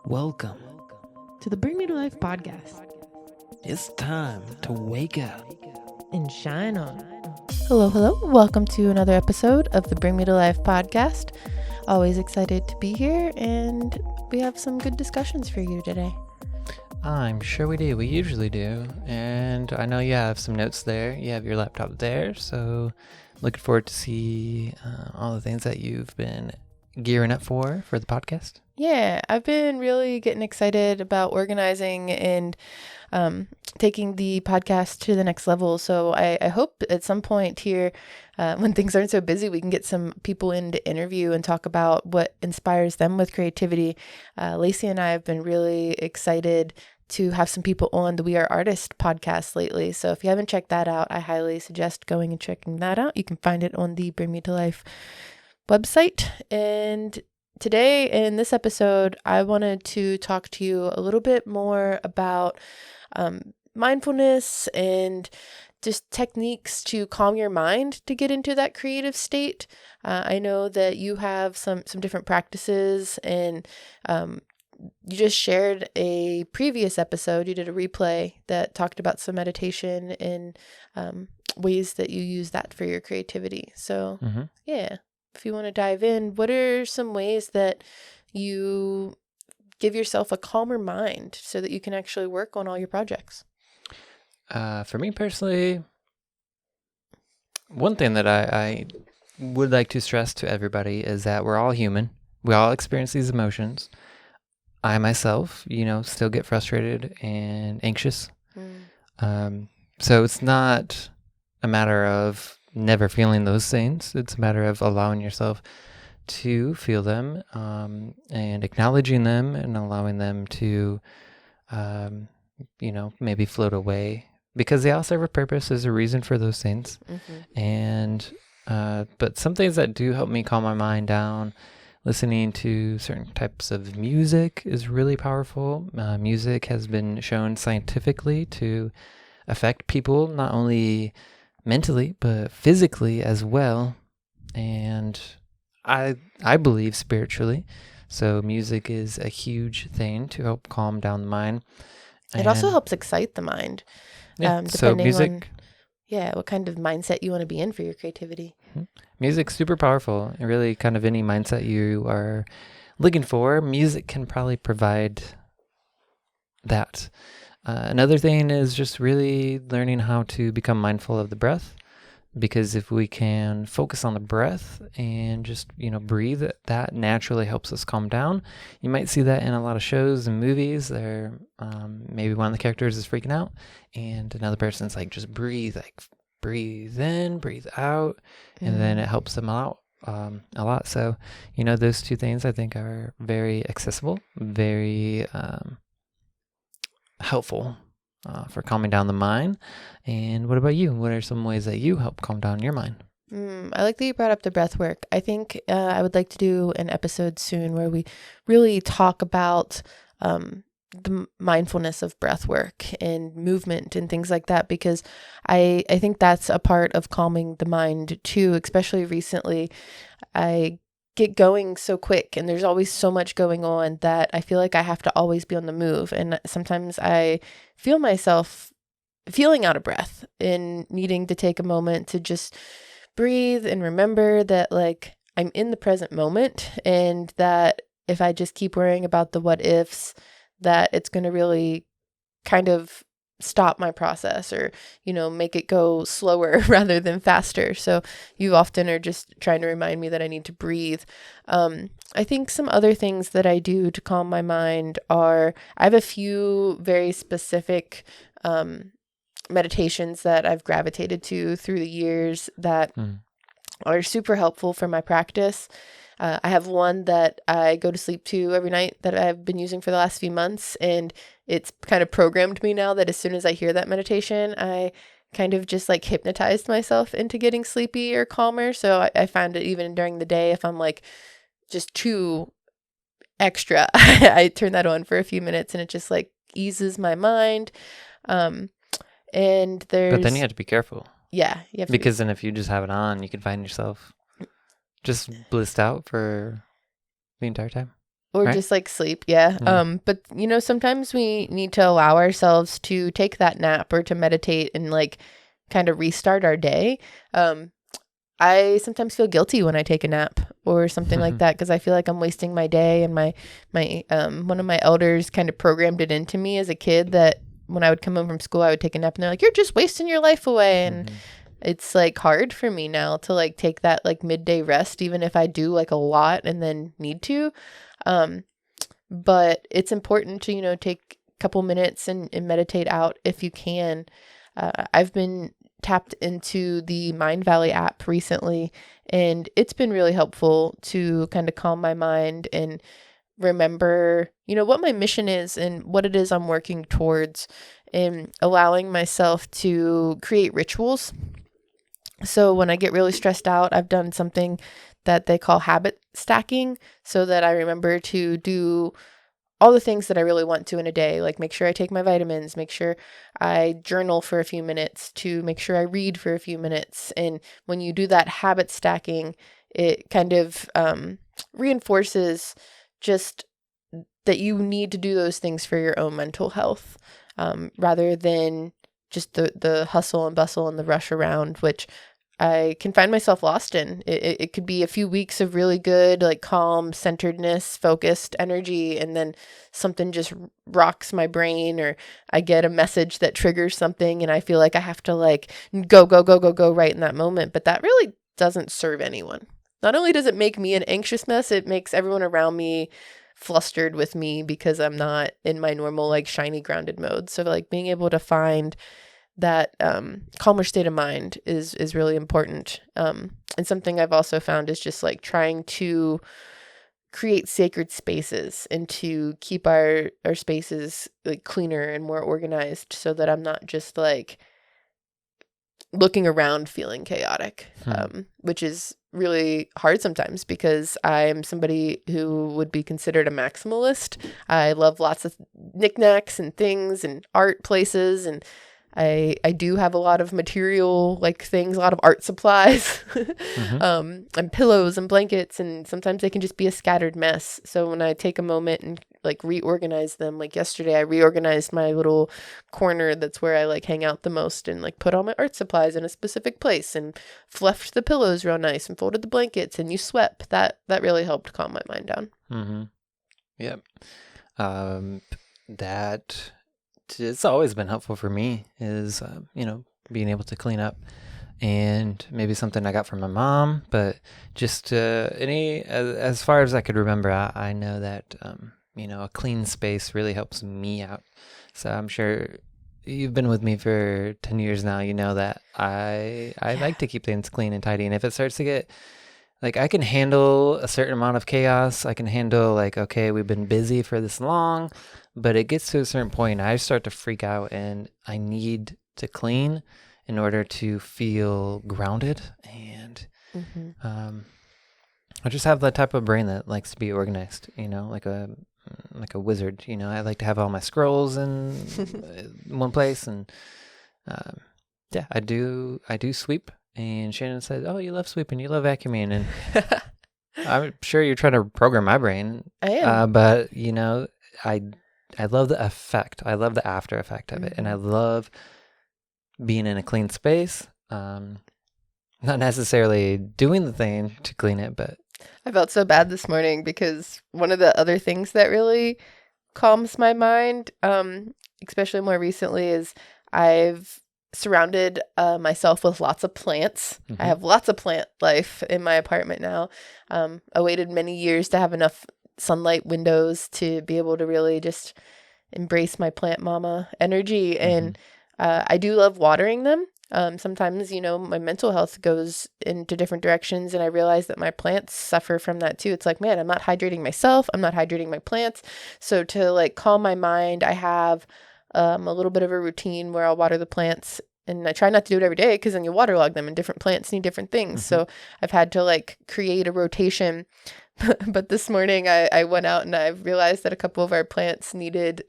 Welcome to the Bring Me to Life podcast. It's time to wake up and shine on. Hello. Welcome to another episode of the Bring Me to Life podcast. Always excited to be here, and we have some good discussions for you today. I'm sure we do. We usually do. And I know you have some notes there. You have your laptop there. So looking forward to see all the things that you've been gearing up for the podcast. Yeah, I've been really getting excited about organizing and taking the podcast to the next level. So I hope at some point here, when things aren't so busy, we can get some people in to interview and talk about what inspires them with creativity. Lacey and I have been really excited to have some people on the We Are Artists podcast lately. So if you haven't checked that out, I highly suggest going and checking that out. You can find it on the Bring Me to Life website. And today in this episode, I wanted to talk to you a little bit more about mindfulness and just techniques to calm your mind to get into that creative state. I know that you have some different practices, and you just shared a previous episode. You did a replay that talked about some meditation and ways that you use that for your creativity. So yeah, if you want to dive in, what are some ways that you give yourself a calmer mind so that you can actually work on all your projects? For me personally, one thing that I would like to stress to everybody is that we're all human. We all experience these emotions. I myself, still get frustrated and anxious. So it's not a matter of never feeling those things. It's a matter of allowing yourself to feel them and acknowledging them and allowing them to, maybe float away, because they all serve a purpose. There's a reason for those things. And but some things that do help me calm my mind down, listening to certain types of music is really powerful. Music has been shown scientifically to affect people, not only mentally, but physically as well. And I believe spiritually. So music is a huge thing to help calm down the mind. It also helps excite the mind. Yeah, so music... on what kind of mindset you want to be in for your creativity. Music's super powerful. And really, kind of any mindset you are looking for, music can probably provide that. Another thing is just really learning how to become mindful of the breath, because if we can focus on the breath and just, breathe, that naturally helps us calm down. You might see that in a lot of shows and movies. There, maybe one of the characters is freaking out and another person's like, just breathe in, breathe out, and then it helps them out a lot. So, those two things I think are very accessible, very helpful for calming down the mind. And what about you? What are some ways that you help calm down your mind? I like that you brought up the breath work. I think I would like to do an episode soon where we really talk about the mindfulness of breath work and movement and things like that, because I think that's a part of calming the mind too. Especially recently, I get going so quick and there's always so much going on that I feel like I have to always be on the move. And sometimes I feel myself feeling out of breath and needing to take a moment to just breathe and remember that like I'm in the present moment, and that if I just keep worrying about the what ifs, that it's going to really kind of stop my process or, make it go slower rather than faster. So you often are just trying to remind me that I need to breathe. I think some other things that I do to calm my mind are, I have a few very specific meditations that I've gravitated to through the years that are super helpful for my practice. I have one that I go to sleep to every night that I've been using for the last few months, and it's kind of programmed me now that as soon as I hear that meditation, I kind of just like hypnotized myself into getting sleepy or calmer. So I find it even during the day, if I'm like just too extra, I turn that on for a few minutes and it just like eases my mind. And there's... But then you have to be careful. Yeah. You have to because then if you just have it on, you can find yourself just blissed out for the entire time. Or right? just like sleep. Yeah. Mm. But sometimes we need to allow ourselves to take that nap or to meditate and like kind of restart our day. I sometimes feel guilty when I take a nap or something like that because I feel like I'm wasting my day. And my one of my elders kind of programmed it into me as a kid that when I would come home from school, I would take a nap, and they're like, "You're just wasting your life away." And it's like hard for me now to like take that like midday rest, even if I do like a lot and then need to. But it's important to, take a couple minutes and meditate out if you can. I've been tapped into the Mind Valley app recently, and it's been really helpful to kind of calm my mind and remember, what my mission is and what it is I'm working towards, and allowing myself to create rituals. So when I get really stressed out, I've done something that they call habit stacking so that I remember to do all the things that I really want to in a day, like make sure I take my vitamins, make sure I journal for a few minutes, to make sure I read for a few minutes. And when you do that habit stacking, it kind of reinforces just that you need to do those things for your own mental health, rather than just the hustle and bustle and the rush around, which I can find myself lost in. It could be a few weeks of really good, like calm, centeredness, focused energy, and then something just rocks my brain, or I get a message that triggers something, and I feel like I have to like go, go, go, go, go right in that moment. But that really doesn't serve anyone. Not only does it make me an anxious mess, it makes everyone around me flustered with me because I'm not in my normal, like shiny, grounded mode. So like being able to find that calmer state of mind is really important. And something I've also found is just like trying to create sacred spaces and to keep our spaces like cleaner and more organized, so that I'm not just like looking around feeling chaotic, which is really hard sometimes because I'm somebody who would be considered a maximalist. I love lots of knickknacks and things and art places, and I do have a lot of material like things, a lot of art supplies, and pillows and blankets, and sometimes they can just be a scattered mess. So when I take a moment and like reorganize them, like yesterday I reorganized my little corner that's where I like hang out the most, and like put all my art supplies in a specific place, and fluffed the pillows real nice, and folded the blankets, and you swept. That really helped calm my mind down. Yep. That it's always been helpful for me is, being able to clean up, and maybe something I got from my mom, but just as far as I could remember, I know that, a clean space really helps me out. So I'm sure you've been with me for 10 years now. You know that I like to keep things clean and tidy. And if it starts to get like, I can handle a certain amount of chaos. I can handle like, okay, we've been busy for this long, but it gets to a certain point, I start to freak out, and I need to clean in order to feel grounded. And I just have that type of brain that likes to be organized, like a wizard. I like to have all my scrolls in one place, and yeah, I do sweep. And Shannon said, "Oh, you love sweeping, you love vacuuming," and I'm sure you're trying to program my brain. I am. But I love the effect. I love the after effect of it, and I love being in a clean space. Not necessarily doing the thing to clean it, but I felt so bad this morning because one of the other things that really calms my mind, especially more recently, is I've surrounded myself with lots of plants. I have lots of plant life in my apartment now. I waited many years to have enough sunlight windows to be able to really just embrace my plant mama energy. And I do love watering them. Sometimes, my mental health goes into different directions, and I realize that my plants suffer from that too. It's like, man, I'm not hydrating myself. I'm not hydrating my plants. So to like calm my mind, I have a little bit of a routine where I'll water the plants, and I try not to do it every day because then you waterlog them, and different plants need different things. So I've had to like create a rotation. But this morning I went out and I realized that a couple of our plants needed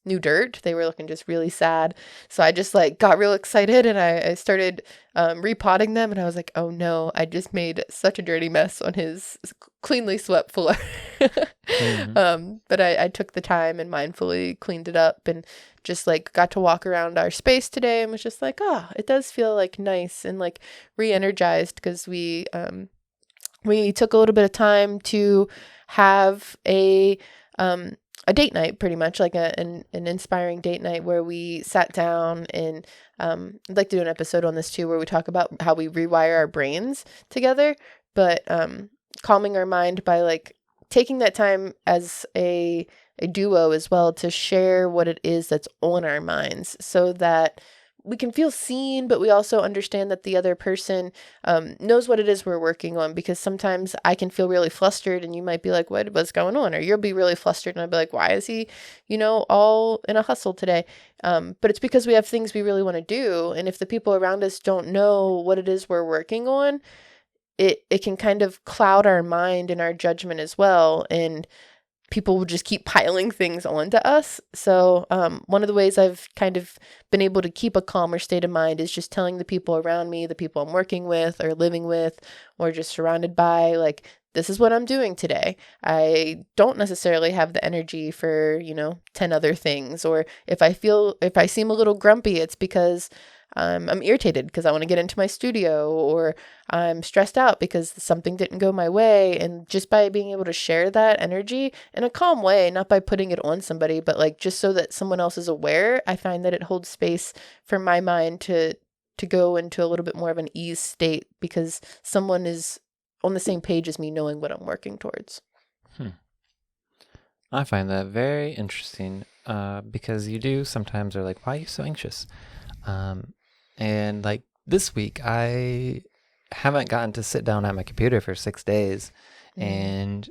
new dirt. They were looking just really sad. So I just like got real excited, and I started repotting them, and I was like, oh no, I just made such a dirty mess on his cleanly swept floor. But I took the time and mindfully cleaned it up and just like got to walk around our space today and was just like, oh, it does feel like nice and like re-energized because we took a little bit of time to have a date night, pretty much like an inspiring date night where we sat down and I'd like to do an episode on this too, where we talk about how we rewire our brains together, but calming our mind by like taking that time as a duo as well to share what it is that's on our minds so that we can feel seen, but we also understand that the other person knows what it is we're working on, because sometimes I can feel really flustered and you might be like, what's going on? Or you'll be really flustered and I'll be like, why is he, all in a hustle today? But it's because we have things we really want to do. And if the people around us don't know what it is we're working on, it can kind of cloud our mind and our judgment as well. And people will just keep piling things onto us. So one of the ways I've kind of been able to keep a calmer state of mind is just telling the people around me, the people I'm working with or living with or just surrounded by, like, this is what I'm doing today. I don't necessarily have the energy for, 10 other things. Or if I seem a little grumpy, it's because I'm irritated because I want to get into my studio, or I'm stressed out because something didn't go my way. And just by being able to share that energy in a calm way, not by putting it on somebody, but like just so that someone else is aware, I find that it holds space for my mind to go into a little bit more of an ease state because someone is on the same page as me, knowing what I'm working towards. I find that very interesting because you do sometimes are like, why are you so anxious? And like this week, I haven't gotten to sit down at my computer for 6 days. And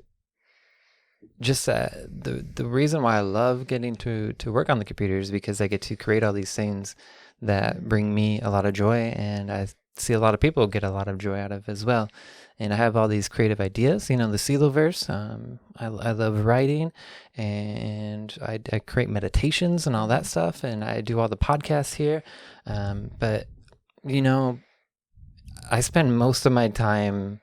just the reason why I love getting to work on the computer is because I get to create all these things that bring me a lot of joy, and I see a lot of people get a lot of joy out of as well. And I have all these creative ideas, the Celoverse. I love writing, and I create meditations and all that stuff, and I do all the podcasts here. But, I spend most of my time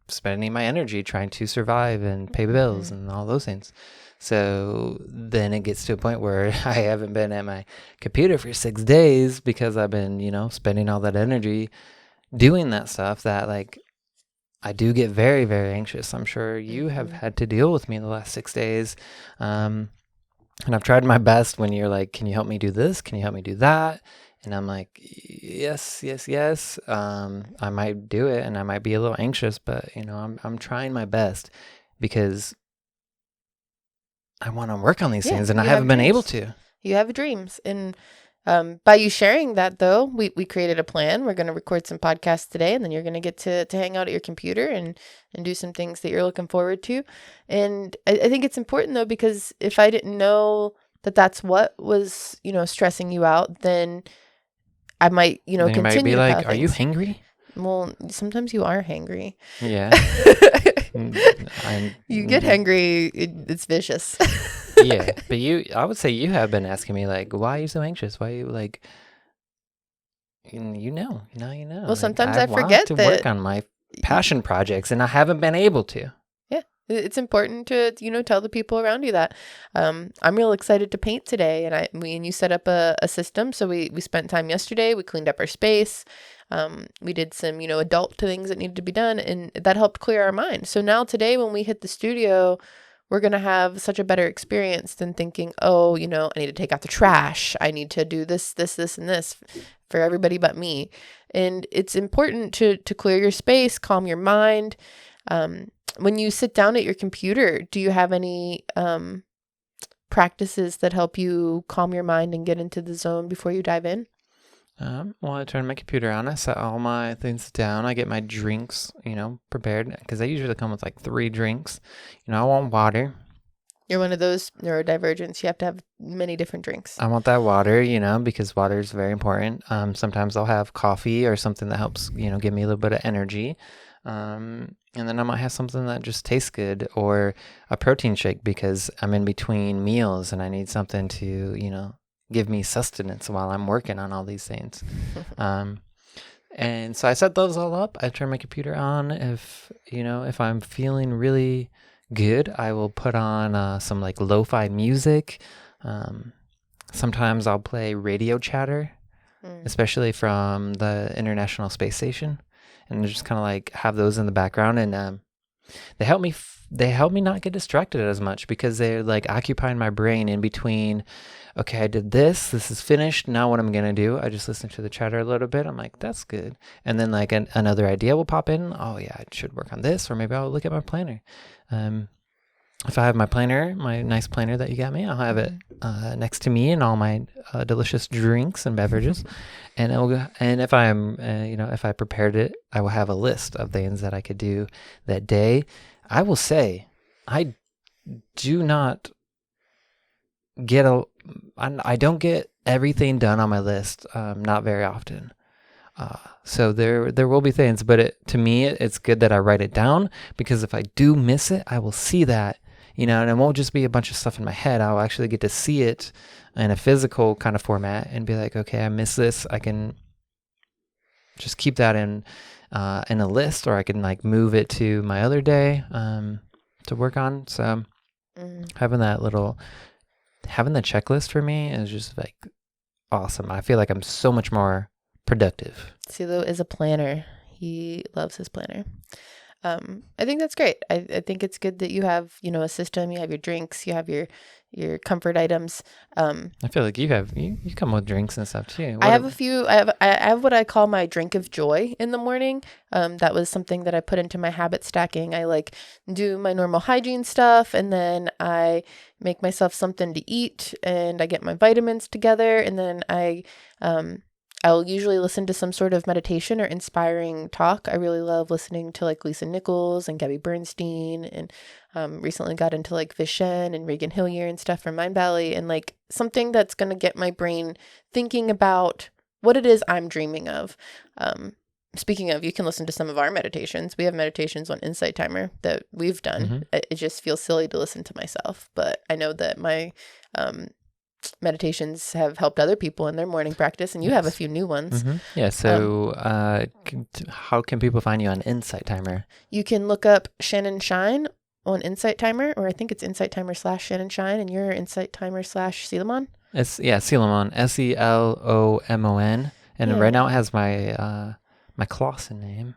spending my energy trying to survive and pay bills and all those things. So then it gets to a point where I haven't been at my computer for 6 days because I've been, spending all that energy doing that stuff that, like, I do get very, very anxious. I'm sure you have had to deal with me the last 6 days. And I've tried my best when you're like, can you help me do this? Can you help me do that? And I'm like, yes. I might do it and I might be a little anxious, but I'm trying my best because I want to work on these things and I haven't been able to. You have dreams. And by you sharing that, though, we created a plan. We're going to record some podcasts today, and then you're going to get to hang out at your computer and do some things that you're looking forward to. And I think it's important, though, because if I didn't know that that's what was, stressing you out, then I might, then continue. You might be like, are you hangry? Well, sometimes you are hangry. Yeah. You get hangry, it's vicious. Yeah, but I would say you have been asking me, like, why are you so anxious? Why are you like, you know. Well, sometimes like, I forget to that work on my passion projects, and I haven't been able to. Yeah, it's important to tell the people around you that. I'm real excited to paint today, and you set up a system. So we spent time yesterday. We cleaned up our space. We did some adult things that needed to be done, and that helped clear our mind. So now today, when we hit the studio, we're going to have such a better experience than thinking, oh, I need to take out the trash. I need to do this, and this for everybody but me. And it's important to clear your space, calm your mind. When you sit down at your computer, do you have any practices that help you calm your mind and get into the zone before you dive in? Well, I turn my computer on. I set all my things down. I get my drinks, prepared because I usually come with like 3 drinks. I want water. You're one of those neurodivergents. You have to have many different drinks. I want that water, because water is very important. Sometimes I'll have coffee or something that helps, give me a little bit of energy. And then I might have something that just tastes good, or a protein shake because I'm in between meals and I need something to, give me sustenance while I'm working on all these things. And so I set those all up. I turn my computer on. If I'm feeling really good, I will put on some like lo-fi music. Sometimes I'll play radio chatter, especially from the International Space Station, and just kind of like have those in the background, and they help me. They help me not get distracted as much because they're like occupying my brain in between. Okay, I did this. This is finished. Now what I'm gonna do? I just listen to the chatter a little bit. I'm like, that's good. And then like another idea will pop in. Oh yeah, I should work on this, or maybe I'll look at my planner. If I have my planner, my nice planner that you got me, I'll have it next to me and all my delicious drinks and beverages. And if if I prepared it, I will have a list of things that I could do that day. I will say, I do not I don't get everything done on my list, not very often. So there will be things, but to me, it's good that I write it down, because if I do miss it, I will see that, and it won't just be a bunch of stuff in my head. I'll actually get to see it in a physical kind of format and be like, okay, I missed this. I can just keep that in a list, or I can like move it to my other day to work on. So having the checklist for me is just like awesome. I feel like I'm so much more productive. Silo is a planner. He loves his planner. I think that's great. I think it's good that you have, a system. You have your drinks. You have your comfort items. I feel like you come with drinks and stuff too. I have a few. I have what I call my drink of joy in the morning. That was something that I put into my habit stacking. I like do my normal hygiene stuff, and then I make myself something to eat, and I get my vitamins together, and then I'll usually listen to some sort of meditation or inspiring talk. I really love listening to like Lisa Nichols and Gabby Bernstein, and recently got into like Vishen and Reagan Hillier and stuff from Mindvalley, and like something that's going to get my brain thinking about what it is I'm dreaming of. Speaking of, you can listen to some of our meditations. We have meditations on Insight Timer that we've done. Mm-hmm. It just feels silly to listen to myself, but I know that my meditations have helped other people in their morning practice, and you have a few new ones. Mm-hmm. Yeah. So how can people find you on Insight Timer? You can look up Shannon Shine on Insight Timer, or I think it's Insight Timer /Shannon Shine, and you're Insight Timer /Selomon. Selomon, Selomon, and right now it has my my Clausen name.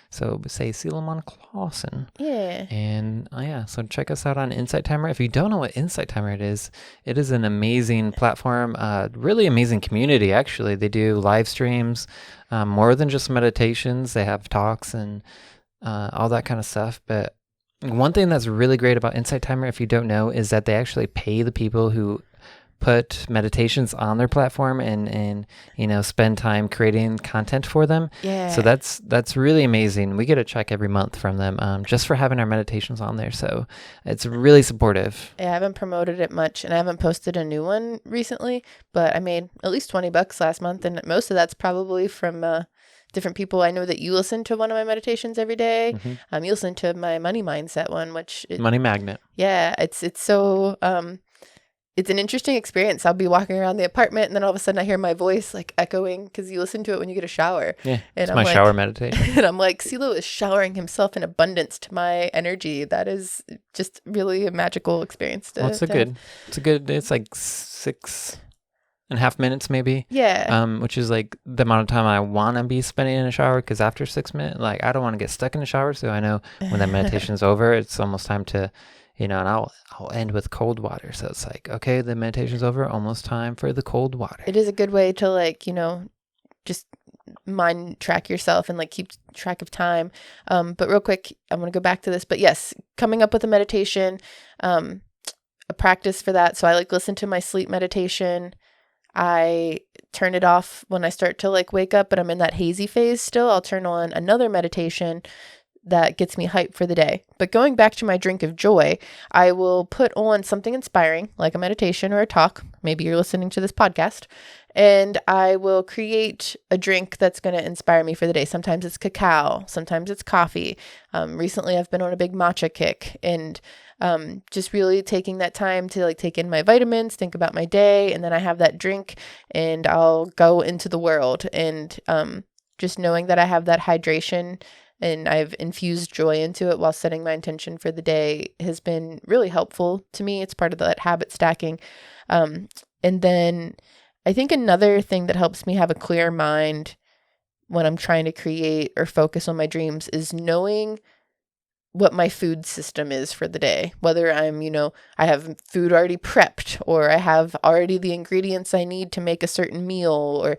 So say Selomon Clausen. Yeah. And so check us out on Insight Timer. If you don't know what Insight Timer it is an amazing platform, really amazing community, actually. They do live streams, more than just meditations. They have talks and all that kind of stuff. But one thing that's really great about Insight Timer, if you don't know, is that they actually pay the people who put meditations on their platform and spend time creating content for them. Yeah. So that's really amazing. We get a check every month from them just for having our meditations on there. So it's really supportive. Yeah, I haven't promoted it much, and I haven't posted a new one recently, but I made at least $20 last month, and most of that's probably from different people. I know that you listen to one of my meditations every day. Mm-hmm. You listen to my money mindset one, which Money Magnet. Yeah, it's so it's an interesting experience. I'll be walking around the apartment, and then all of a sudden I hear my voice like echoing, because you listen to it when you get a shower. Yeah, and it's my shower meditation. And I'm like, Silo is showering himself in abundance to my energy. That is just really a magical experience. It's like 6.5 minutes maybe. Yeah. Which is like the amount of time I want to be spending in a shower, because after 6 minutes, like I don't want to get stuck in the shower. So I know when that meditation is over, it's almost time to, and I'll end with cold water. So it's like, okay, the meditation's over, almost time for the cold water. It is a good way to like, just mind track yourself and like keep track of time. But real quick, I'm going to go back to this, but yes, coming up with a meditation, a practice for that. So I like listen to my sleep meditation. I turn it off when I start to like wake up, but I'm in that hazy phase still. I'll turn on another meditation that gets me hyped for the day. But going back to my drink of joy, I will put on something inspiring, like a meditation or a talk. Maybe you're listening to this podcast, and I will create a drink that's going to inspire me for the day. Sometimes it's cacao, sometimes it's coffee. Recently I've been on a big matcha kick, and just really taking that time to like take in my vitamins, think about my day, and then I have that drink and I'll go into the world. And just knowing that I have that hydration and I've infused joy into it while setting my intention for the day has been really helpful to me. It's part of that habit stacking. And then I think another thing that helps me have a clear mind when I'm trying to create or focus on my dreams is knowing what my food system is for the day, whether I'm, I have food already prepped, or I have already the ingredients I need to make a certain meal, or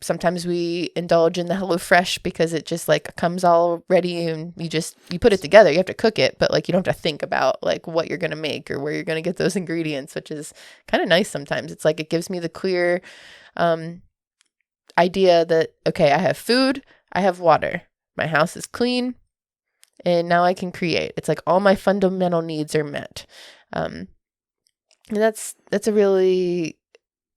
sometimes we indulge in the HelloFresh because it just like comes all ready and you put it together. You have to cook it, but like you don't have to think about like what you're going to make or where you're going to get those ingredients, which is kind of nice sometimes. It's like it gives me the clear idea that, okay, I have food, I have water, my house is clean, and now I can create. It's like all my fundamental needs are met. And that's a really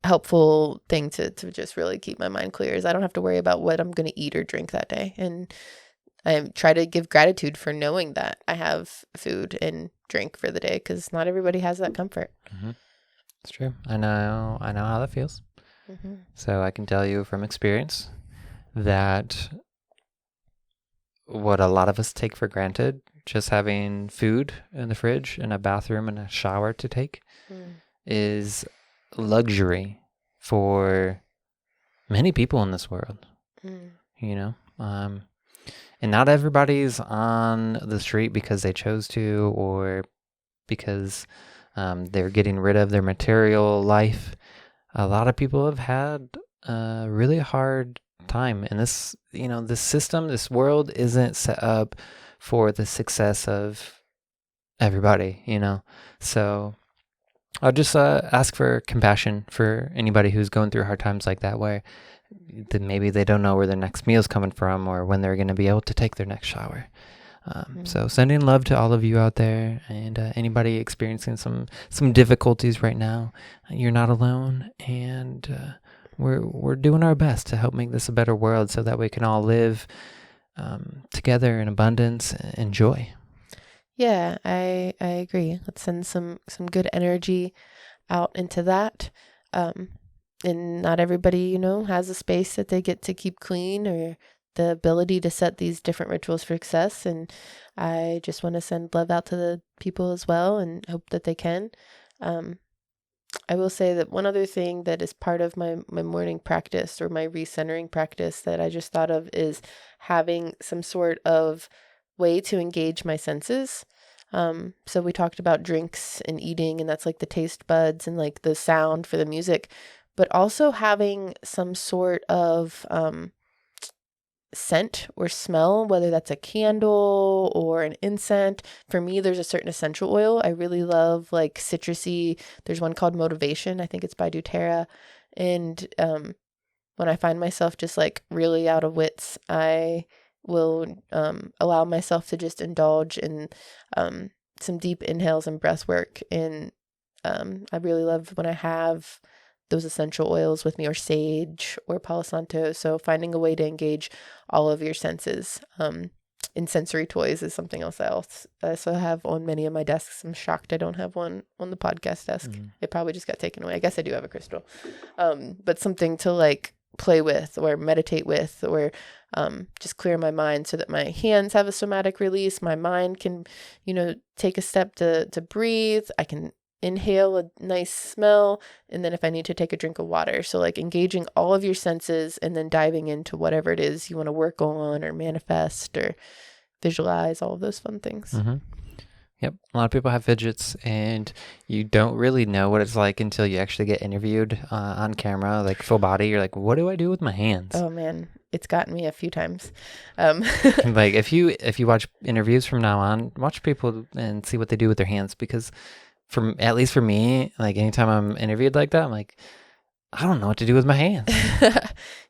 helpful thing to just really keep my mind clear, is I don't have to worry about what I'm going to eat or drink that day. And I try to give gratitude for knowing that I have food and drink for the day, because not everybody has that comfort. Mm-hmm. It's true. I know how that feels. Mm-hmm. So I can tell you from experience that what a lot of us take for granted, just having food in the fridge and a bathroom and a shower to take, is luxury for many people in this world. And not everybody's on the street because they chose to, or because they're getting rid of their material life. A lot of people have had a really hard time, and this system, this world isn't set up for the success of everybody, so I'll just ask for compassion for anybody who's going through hard times like that, where maybe they don't know where their next meal's coming from or when they're going to be able to take their next shower. So sending love to all of you out there, and anybody experiencing some difficulties right now. You're not alone, and we're doing our best to help make this a better world, so that we can all live together in abundance and joy. Yeah, I agree. Let's send some good energy out into that. And not everybody, has a space that they get to keep clean or the ability to set these different rituals for success. And I just want to send love out to the people as well, and hope that they can. I will say that one other thing that is part of my morning practice, or my recentering practice, that I just thought of, is having some sort of way to engage my senses. So we talked about drinks and eating, and that's like the taste buds and like the sound for the music, but also having some sort of scent or smell, whether that's a candle or an incense. For me, there's a certain essential oil I really love, like citrusy. There's one called Motivation. I think it's by doTERRA. And when I find myself just like really out of wits, I will allow myself to just indulge in some deep inhales and breath work. And I really love when I have those essential oils with me, or sage or Palo Santo. So finding a way to engage all of your senses in sensory toys is something else I also have on many of my desks. I'm shocked I don't have one on the podcast desk. It probably just got taken away. I guess I do have a crystal. But something to like play with or meditate with, or just clear my mind, so that my hands have a somatic release. My mind can, take a step to breathe. I can inhale a nice smell, and then if I need to, take a drink of water. So like engaging all of your senses, and then diving into whatever it is you want to work on or manifest or visualize, all of those fun things. Yep. A lot of people have fidgets, and you don't really know what it's like until you actually get interviewed on camera, like full body. You're like, what do I do with my hands? Oh man, it's gotten me a few times. Like if you watch interviews from now on, watch people and see what they do with their hands, because at least for me, like anytime I'm interviewed like that, I'm like, I don't know what to do with my hands.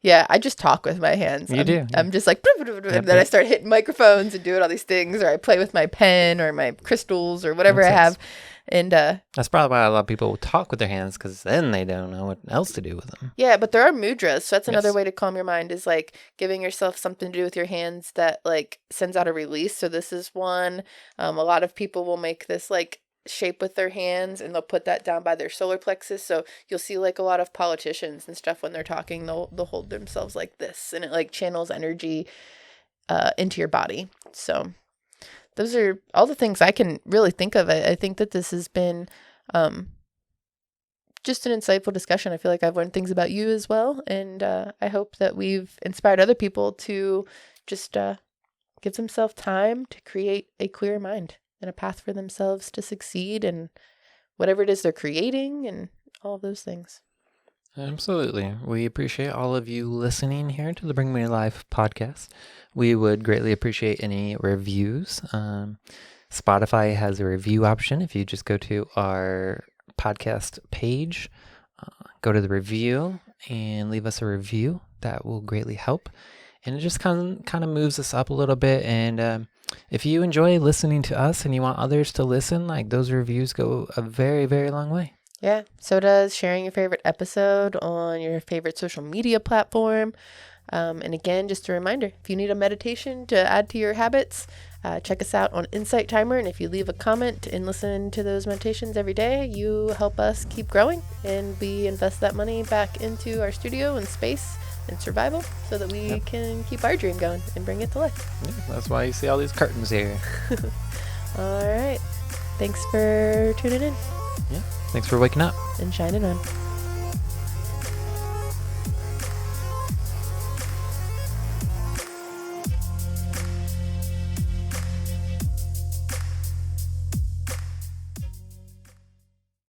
Yeah, I just talk with my hands. I'm just like, and then I start hitting microphones and doing all these things, or I play with my pen or my crystals or whatever I have. And that's probably why a lot of people talk with their hands, because then they don't know what else to do with them. Yeah, but there are mudras. So that's another way to calm your mind, is like giving yourself something to do with your hands that like sends out a release. So this is one. A lot of people will make this like shape with their hands, and they'll put that down by their solar plexus. So you'll see like a lot of politicians and stuff when they're talking, they'll hold themselves like this, and it like channels energy into your body. So those are all the things I can really think of. I think that this has been just an insightful discussion. I feel like I've learned things about you as well, and I hope that we've inspired other people to just give themselves time to create a clear mind and a path for themselves to succeed in whatever it is they're creating and all of those things. Absolutely. We appreciate all of you listening here to the Bring Me to Life podcast. We would greatly appreciate any reviews. Spotify has a review option. If you just go to our podcast page, go to the review and leave us a review, that will greatly help. And it just kind of moves us up a little bit. And if you enjoy listening to us and you want others to listen, like those reviews go a very, very long way. Yeah, so does sharing your favorite episode on your favorite social media platform. And again, just a reminder, if you need a meditation to add to your habits, check us out on Insight Timer. And if you leave a comment and listen to those meditations every day, you help us keep growing, and we invest that money back into our studio and space and survival so that we can keep our dream going and bring it to life. Yeah, that's why you see all these curtains here. All right. Thanks for tuning in. Yeah. Thanks for waking up and shining on.